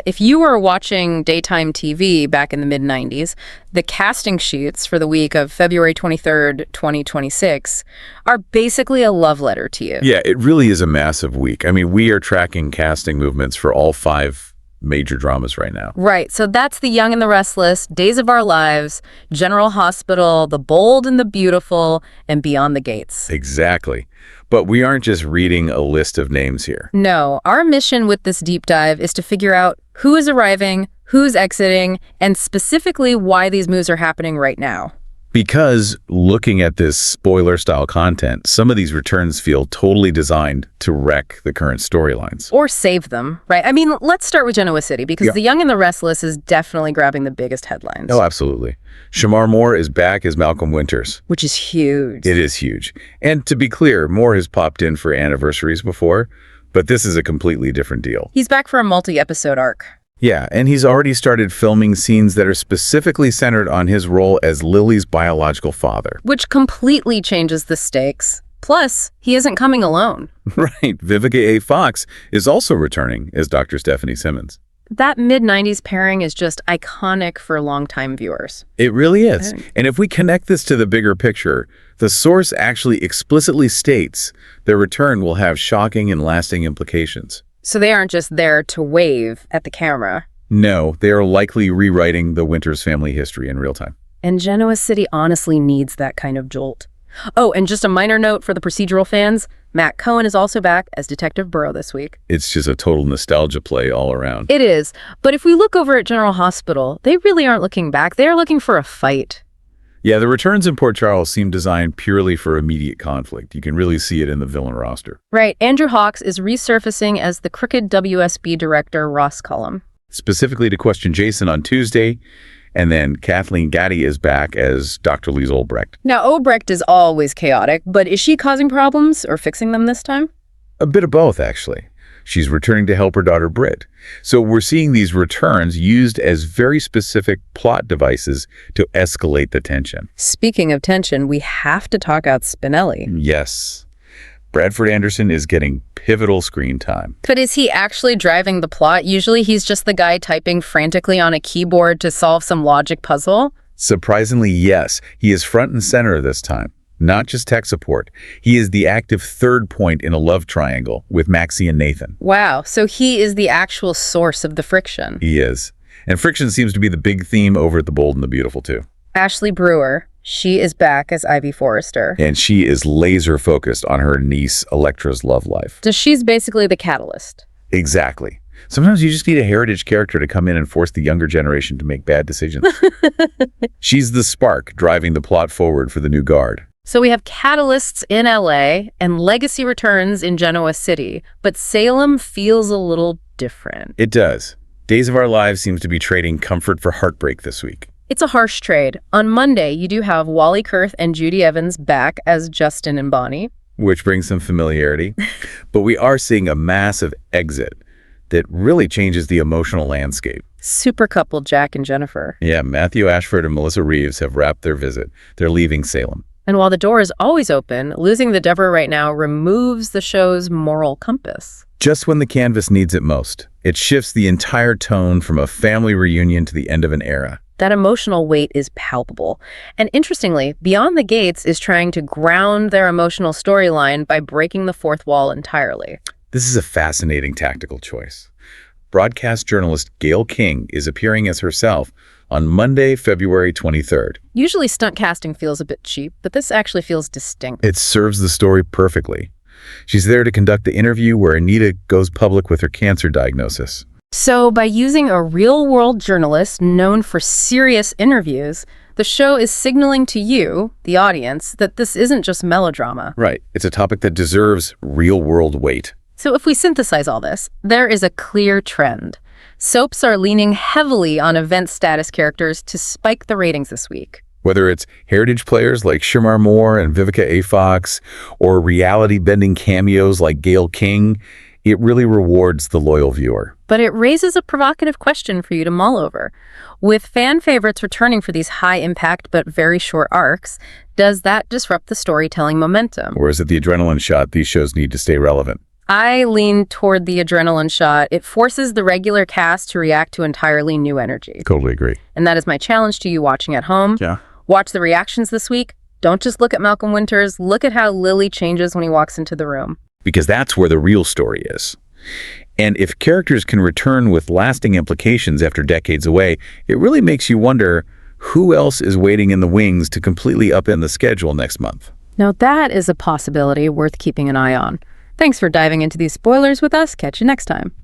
If you were watching daytime TV back in the mid-90s, the casting sheets for the week of February 23rd, 2026 are basically a love letter to you. Yeah, it really is a massive week. I mean, we are tracking casting movements for all 5 major dramas right now. Right. So that's The Young and the Restless, Days of Our Lives, General Hospital, The Bold and the Beautiful, and Beyond the Gates. Exactly. But we aren't just reading a list of names here. No, our mission with this deep dive is to figure out who is arriving, who's exiting, and specifically why these moves are happening right now. Because looking at this spoiler-style content, some of these returns feel totally designed to wreck the current storylines. Or save them, right? I mean, let's start with Genoa City, because The Young and the Restless is definitely grabbing the biggest headlines. Oh, absolutely. Shemar Moore is back as Malcolm Winters. Which is huge. It is huge. And to be clear, Moore has popped in for anniversaries before, but this is a completely different deal. He's back for a multi-episode arc. Yeah, and he's already started filming scenes that are specifically centered on his role as Lily's biological father. Which completely changes the stakes. Plus, he isn't coming alone. Right. Vivica A. Fox is also returning as Dr. Stephanie Simmons. That mid-90s pairing is just iconic for longtime viewers. It really is. And if we connect this to the bigger picture, the source actually explicitly states their return will have shocking and lasting implications. So they aren't just there to wave at the camera. No, they are likely rewriting the Winters family history in real time. And Genoa City honestly needs that kind of jolt. Oh, and just a minor note for the procedural fans, Matt Cohen is also back as Detective Burrow this week. It's just a total nostalgia play all around. It is. But if we look over at General Hospital, they really aren't looking back. They're looking for a fight. Yeah, the returns in Port Charles seem designed purely for immediate conflict. You can really see it in the villain roster. Right. Andrew Hawks is resurfacing as the crooked WSB director Ross Cullum. Specifically to question Jason on Tuesday, and then Kathleen Gati is back as Dr. Liesl Obrecht. Now, Obrecht is always chaotic, but is she causing problems or fixing them this time? A bit of both, actually. She's returning to help her daughter Britt. So we're seeing these returns used as very specific plot devices to escalate the tension. Speaking of tension, we have to talk about Spinelli. Yes. Bradford Anderson is getting pivotal screen time. But is he actually driving the plot? Usually he's just the guy typing frantically on a keyboard to solve some logic puzzle. Surprisingly, yes. He is front and center this time. Not just tech support. He is the active third point in a love triangle with Maxie and Nathan. Wow, so he is the actual source of the friction. He is. And friction seems to be the big theme over at The Bold and the Beautiful, too. Ashley Brewer, she is back as Ivy Forrester. And she is laser focused on her niece, Electra's love life. So she's basically the catalyst. Exactly. Sometimes you just need a heritage character to come in and force the younger generation to make bad decisions. She's the spark driving the plot forward for the new guard. So we have catalysts in LA and legacy returns in Genoa City, but Salem feels a little different. It does. Days of Our Lives seems to be trading comfort for heartbreak this week. It's a harsh trade. On Monday, you do have Wally Kurth and Judy Evans back as Justin and Bonnie. Which brings some familiarity. But we are seeing a massive exit that really changes the emotional landscape. Supercouple Jack and Jennifer. Yeah, Matthew Ashford and Melissa Reeves have wrapped their visit. They're leaving Salem. And while the door is always open, losing the Deveraux right now removes the show's moral compass. Just when the canvas needs it most, it shifts the entire tone from a family reunion to the end of an era. That emotional weight is palpable. And interestingly, Beyond the Gates is trying to ground their emotional storyline by breaking the fourth wall entirely. This is a fascinating tactical choice. Broadcast journalist Gayle King is appearing as herself on Monday, February 23rd. Usually stunt casting feels a bit cheap, but this actually feels distinct. It serves the story perfectly. She's there to conduct the interview where Anita goes public with her cancer diagnosis. So by using a real-world journalist known for serious interviews, the show is signaling to you, the audience, that this isn't just melodrama. Right. It's a topic that deserves real-world weight. So if we synthesize all this, there is a clear trend. Soaps are leaning heavily on event status characters to spike the ratings this week. Whether it's heritage players like Shemar Moore and Vivica A. Fox, or reality-bending cameos like Gayle King, it really rewards the loyal viewer. But it raises a provocative question for you to mull over. With fan favorites returning for these high-impact but very short arcs, does that disrupt the storytelling momentum? Or is it the adrenaline shot these shows need to stay relevant? I lean toward the adrenaline shot. It forces the regular cast to react to entirely new energy. Totally agree. And that is my challenge to you watching at home. Yeah. Watch the reactions this week. Don't just look at Malcolm Winters. Look at how Lily changes when he walks into the room. Because that's where the real story is. And if characters can return with lasting implications after decades away, it really makes you wonder who else is waiting in the wings to completely upend the schedule next month. Now that is a possibility worth keeping an eye on. Thanks for diving into these spoilers with us. Catch you next time.